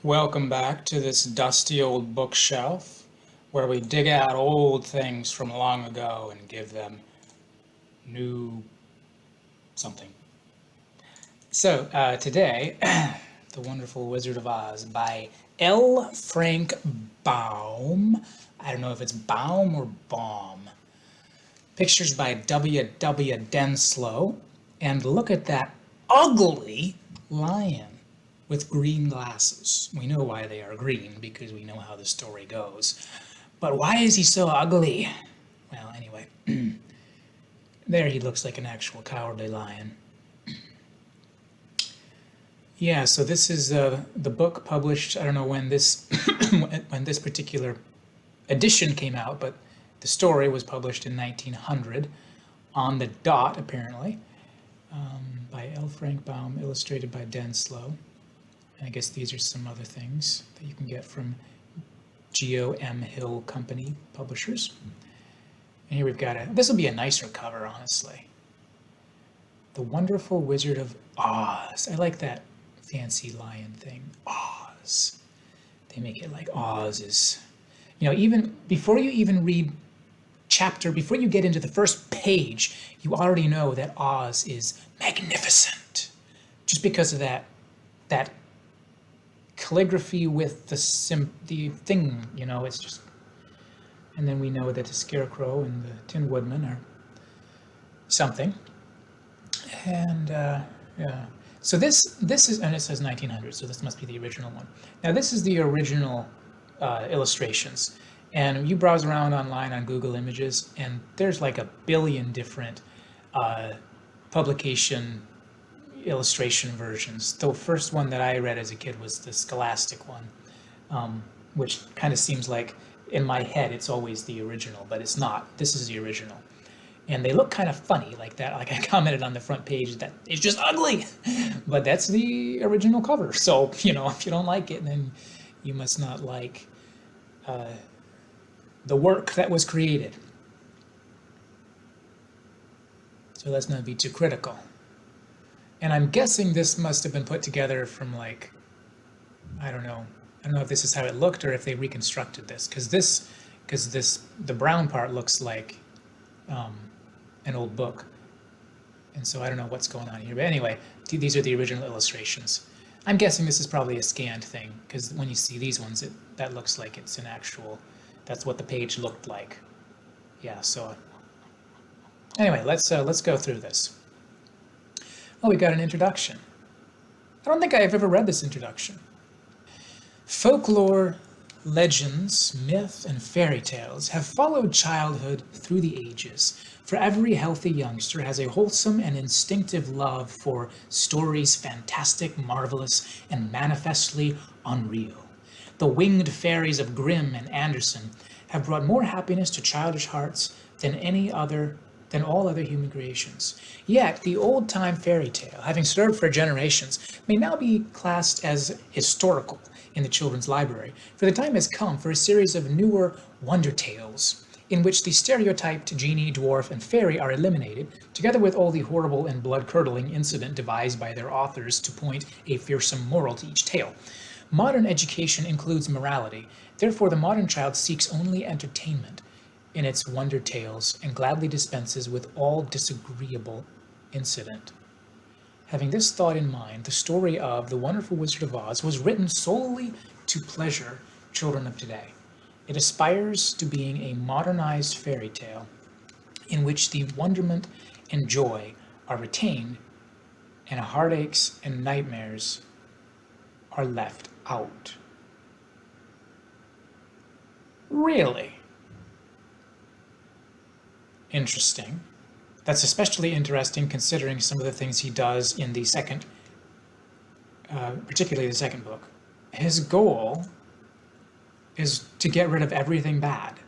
Welcome back to this dusty old bookshelf where we dig out old things from long ago and give them new something. So today, The Wonderful Wizard of Oz by L. Frank Baum. I don't know if it's Baum or Baum. Pictures by W. W. Denslow. And look at that ugly lion with green glasses. We know why they are green because we know how the story goes. But why is he so ugly? Well, anyway, there he looks like an actual cowardly lion. Yeah, so this is the book published. I don't know when this when this particular edition came out, but the story was published in 1900 on the dot, apparently, by L. Frank Baum, illustrated by Denslow. And I guess these are some other things that you can get from G.O.M. Hill Company publishers. And here we've got this will be a nicer cover, honestly. The Wonderful Wizard of Oz. I like that fancy lion thing. Oz. They make it like Oz is, even before you even read before you get into the first page, you already know that Oz is magnificent. Just because of that calligraphy with the thing, it's just. And then we know that the Scarecrow and the Tin Woodman are something. And yeah, so this is, and it says 1900, so this must be the original one. Now this is the original illustrations, and you browse around online on Google Images, and there's like a billion different publication illustration versions. The first one that I read as a kid was the Scholastic one, which kind of seems like, in my head, it's always the original, but it's not. This is the original. And they look kind of funny like that. Like I commented on the front page that it's just ugly, but that's the original cover. So, if you don't like it, then you must not like the work that was created. So let's not be too critical. And I'm guessing this must have been put together from I don't know if this is how it looked or if they reconstructed this, because the brown part looks like an old book, and so I don't know what's going on here. But anyway, these are the original illustrations. I'm guessing this is probably a scanned thing, because when you see these ones, that looks like it's an actual. That's what the page looked like. Yeah. So anyway, let's go through this. Oh, we got an introduction. I don't think I've ever read this introduction. Folklore, legends, myth, and fairy tales have followed childhood through the ages, for every healthy youngster has a wholesome and instinctive love for stories fantastic, marvelous, and manifestly unreal. The winged fairies of Grimm and Andersen have brought more happiness to childish hearts than all other human creations. Yet the old-time fairy tale, having served for generations, may now be classed as historical in the children's library, for the time has come for a series of newer wonder tales, in which the stereotyped genie, dwarf, and fairy are eliminated, together with all the horrible and blood-curdling incident devised by their authors to point a fearsome moral to each tale. Modern education includes morality, therefore the modern child seeks only entertainment in its wonder tales and gladly dispenses with all disagreeable incident. Having this thought in mind, the story of The Wonderful Wizard of Oz was written solely to pleasure children of today. It aspires to being a modernized fairy tale in which the wonderment and joy are retained and heartaches and nightmares are left out. Really? Interesting. That's especially interesting considering some of the things he does in the second, particularly the second book. His goal is to get rid of everything bad.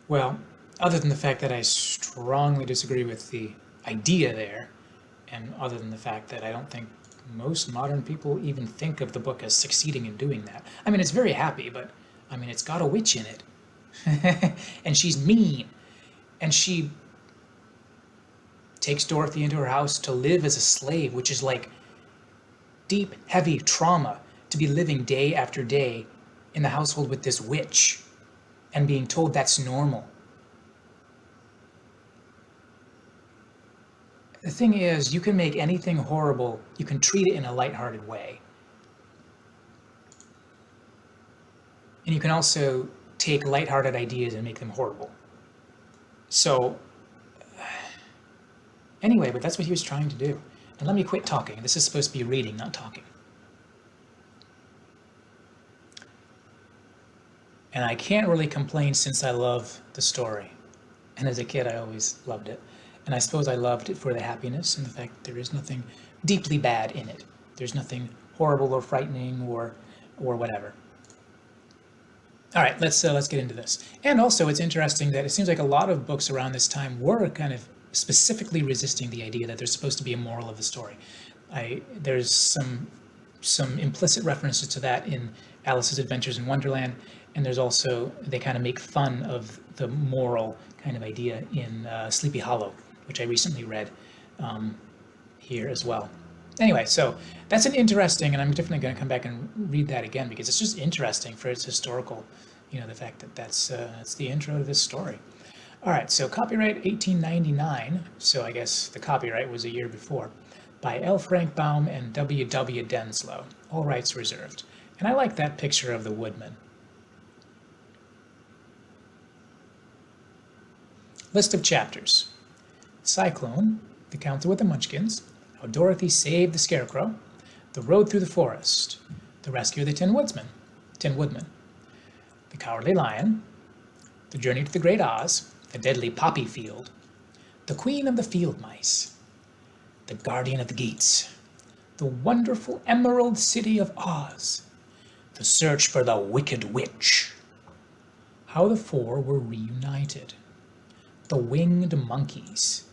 Well, other than the fact that I strongly disagree with the idea there, and other than the fact that I don't think most modern people even think of the book as succeeding in doing that. I mean, it's very happy, but it's got a witch in it. And she's mean, and she takes Dorothy into her house to live as a slave, which is like deep, heavy trauma to be living day after day in the household with this witch and being told that's normal. The thing is, you can make anything horrible, you can treat it in a lighthearted way. And you can also take lighthearted ideas and make them horrible. So, anyway, but that's what he was trying to do. And let me quit talking. This is supposed to be reading, not talking. And I can't really complain since I love the story. And as a kid, I always loved it. And I suppose I loved it for the happiness and the fact that there is nothing deeply bad in it. There's nothing horrible or frightening or whatever. All right, let's get into this. And also, it's interesting that it seems like a lot of books around this time were kind of specifically resisting the idea that there's supposed to be a moral of the story. There's some implicit references to that in Alice's Adventures in Wonderland, and there's also, they kind of make fun of the moral kind of idea in Sleepy Hollow, which I recently read here as well. Anyway, so that's an interesting, and I'm definitely going to come back and read that again because it's just interesting for its historical, the fact that that's the intro to this story. All right, so copyright 1899, so I guess the copyright was a year before, by L. Frank Baum and W. W. Denslow, all rights reserved. And I like that picture of the woodman. List of chapters. Cyclone, The Counter with the Munchkins, How Dorothy Saved the Scarecrow, The Road Through the Forest, The Rescue of the Tin Woodman, The Cowardly Lion, The Journey to the Great Oz, The Deadly Poppy Field, The Queen of the Field Mice, The Guardian of the Gates, The Wonderful Emerald City of Oz, The Search for the Wicked Witch, How the Four Were Reunited, The Winged Monkeys,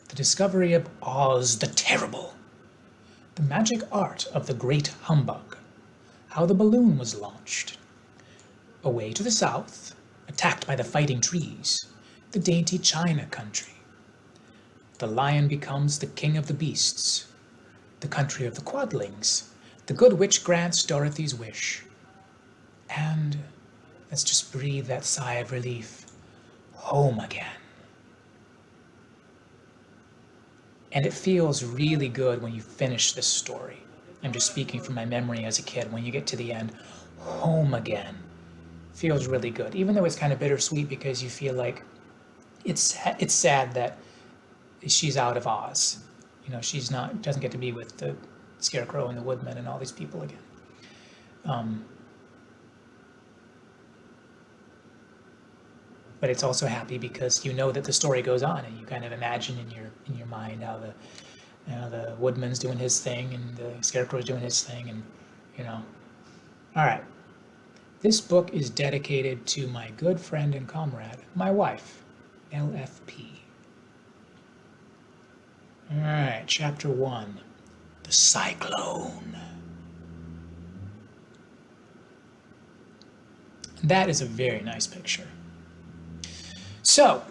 The Discovery of Oz the Terrible, The Magic Art of the Great Humbug, How the Balloon Was Launched, Away to the South, Attacked by the Fighting Trees, The Dainty China Country, The Lion Becomes the King of the Beasts, The Country of the Quadlings, The Good Witch Grants Dorothy's Wish, and let's just breathe that sigh of relief, Home Again. And it feels really good when you finish this story. I'm just speaking from my memory as a kid. When you get to the end, Home Again feels really good, even though it's kind of bittersweet because you feel like it's sad that she's out of Oz. Doesn't get to be with the Scarecrow and the Woodman and all these people again. But it's also happy because you know that the story goes on, and you kind of imagine in your mind how the Woodman's doing his thing and the Scarecrow's doing his thing, and All right. This book is dedicated to my good friend and comrade, my wife, LFP. All right, Chapter 1, The Cyclone. That is a very nice picture. So,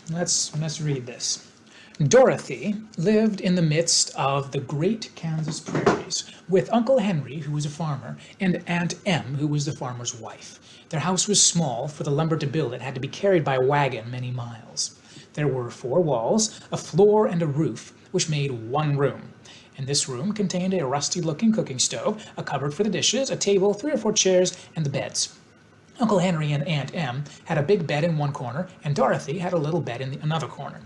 let's read this. Dorothy lived in the midst of the great Kansas prairies with Uncle Henry, who was a farmer, and Aunt Em, who was the farmer's wife. Their house was small, for the lumber to build it had to be carried by a wagon many miles. There were 4 walls, a floor, and a roof, which made one room. And this room contained a rusty-looking cooking stove, a cupboard for the dishes, a table, 3 or 4 chairs, and the beds. Uncle Henry and Aunt Em had a big bed in one corner, and Dorothy had a little bed in another corner.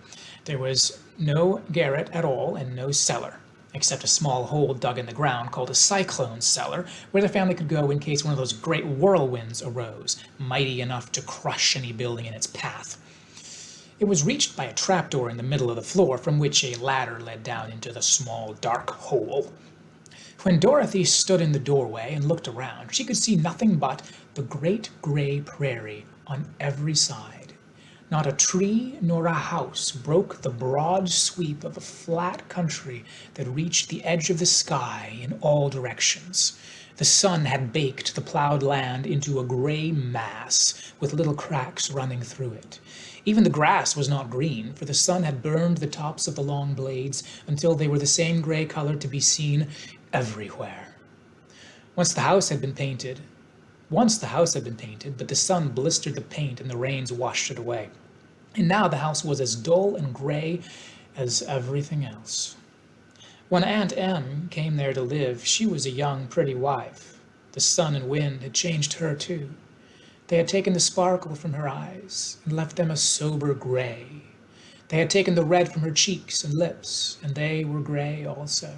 There was no garret at all and no cellar, except a small hole dug in the ground called a cyclone cellar, where the family could go in case one of those great whirlwinds arose, mighty enough to crush any building in its path. It was reached by a trapdoor in the middle of the floor, from which a ladder led down into the small, dark hole. When Dorothy stood in the doorway and looked around, she could see nothing but the great gray prairie on every side. Not a tree nor a house broke the broad sweep of a flat country that reached the edge of the sky in all directions. The sun had baked the plowed land into a gray mass with little cracks running through it. Even the grass was not green, for the sun had burned the tops of the long blades until they were the same gray color to be seen everywhere. Once the house had been painted, but the sun blistered the paint and the rains washed it away. And now the house was as dull and gray as everything else. When Aunt Em came there to live, she was a young, pretty wife. The sun and wind had changed her, too. They had taken the sparkle from her eyes and left them a sober gray. They had taken the red from her cheeks and lips, and they were gray also.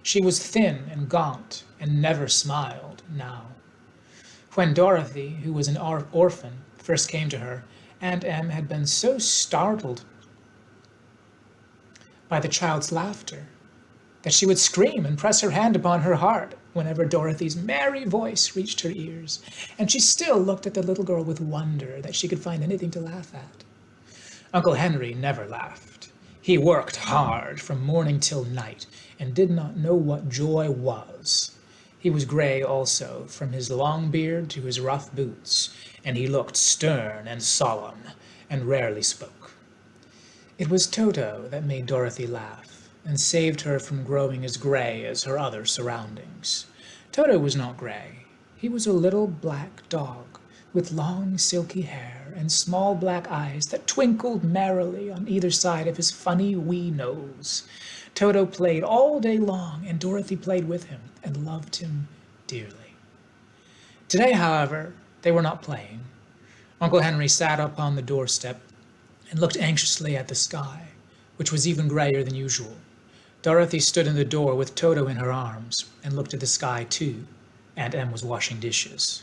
She was thin and gaunt and never smiled now. When Dorothy, who was an orphan, first came to her, Aunt Em had been so startled by the child's laughter that she would scream and press her hand upon her heart whenever Dorothy's merry voice reached her ears, and she still looked at the little girl with wonder that she could find anything to laugh at. Uncle Henry never laughed. He worked hard from morning till night and did not know what joy was. He was gray also, from his long beard to his rough boots, and he looked stern and solemn and rarely spoke. It was Toto that made Dorothy laugh and saved her from growing as gray as her other surroundings. Toto was not gray. He was a little black dog with long silky hair and small black eyes that twinkled merrily on either side of his funny wee nose. Toto played all day long, and Dorothy played with him and loved him dearly. Today, however, they were not playing. Uncle Henry sat up on the doorstep and looked anxiously at the sky, which was even grayer than usual. Dorothy stood in the door with Toto in her arms and looked at the sky too. Aunt Em was washing dishes.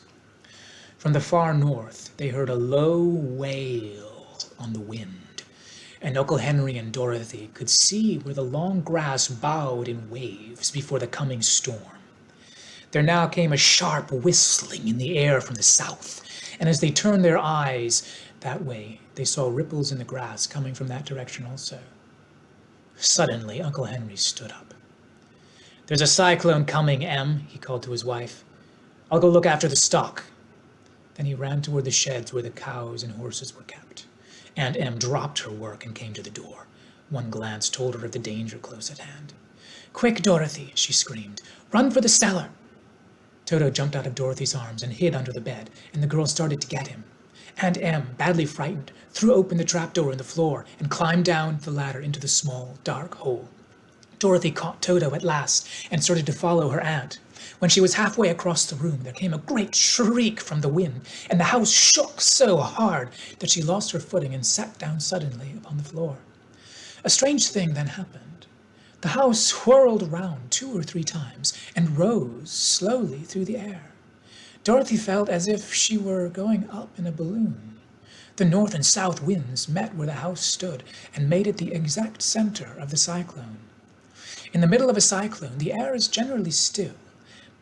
From the far north, they heard a low wail on the wind, and Uncle Henry and Dorothy could see where the long grass bowed in waves before the coming storm. There now came a sharp whistling in the air from the south, and as they turned their eyes that way, they saw ripples in the grass coming from that direction also. Suddenly, Uncle Henry stood up. "There's a cyclone coming, Em," he called to his wife. "I'll go look after the stock." Then he ran toward the sheds where the cows and horses were kept. Aunt Em dropped her work and came to the door. One glance told her of the danger close at hand. "Quick, Dorothy," she screamed. "Run for the cellar." Toto jumped out of Dorothy's arms and hid under the bed, and the girl started to get him. Aunt Em, badly frightened, threw open the trapdoor in the floor and climbed down the ladder into the small, dark hole. Dorothy caught Toto at last and started to follow her aunt. When she was halfway across the room, there came a great shriek from the wind, and the house shook so hard that she lost her footing and sat down suddenly upon the floor. A strange thing then happened. The house whirled round 2 or 3 times and rose slowly through the air. Dorothy felt as if she were going up in a balloon. The north and south winds met where the house stood and made it the exact center of the cyclone. In the middle of a cyclone, the air is generally still,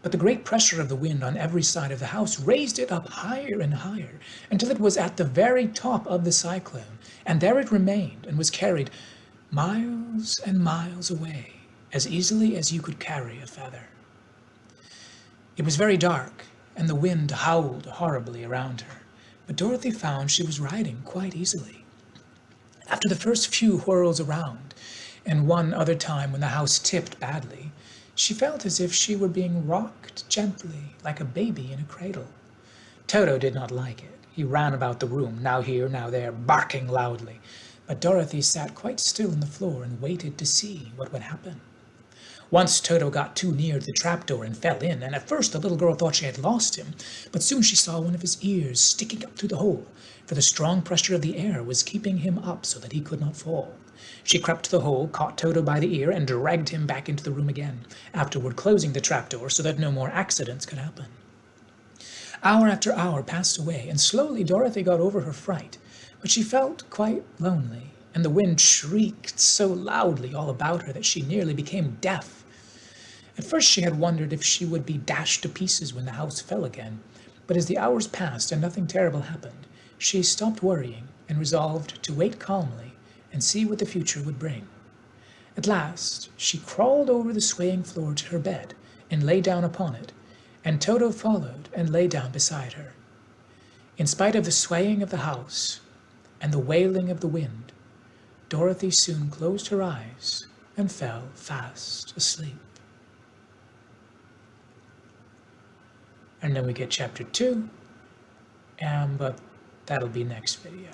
but the great pressure of the wind on every side of the house raised it up higher and higher until it was at the very top of the cyclone, and there it remained and was carried miles and miles away, as easily as you could carry a feather. It was very dark, and the wind howled horribly around her, but Dorothy found she was riding quite easily. After the first few whirls around, and one other time when the house tipped badly, she felt as if she were being rocked gently, like a baby in a cradle. Toto did not like it. He ran about the room, now here, now there, barking loudly, but Dorothy sat quite still on the floor and waited to see what would happen. Once Toto got too near the trapdoor and fell in, and at first the little girl thought she had lost him, but soon she saw one of his ears sticking up through the hole, for the strong pressure of the air was keeping him up so that he could not fall. She crept to the hole, caught Toto by the ear, and dragged him back into the room again, afterward closing the trapdoor so that no more accidents could happen. Hour after hour passed away, and slowly Dorothy got over her fright, but she felt quite lonely, and the wind shrieked so loudly all about her that she nearly became deaf. At first she had wondered if she would be dashed to pieces when the house fell again, but as the hours passed and nothing terrible happened, she stopped worrying and resolved to wait calmly and see what the future would bring. At last she crawled over the swaying floor to her bed and lay down upon it, and Toto followed and lay down beside her. In spite of the swaying of the house and the wailing of the wind, Dorothy soon closed her eyes and fell fast asleep. And then we get chapter 2, but that'll be next video.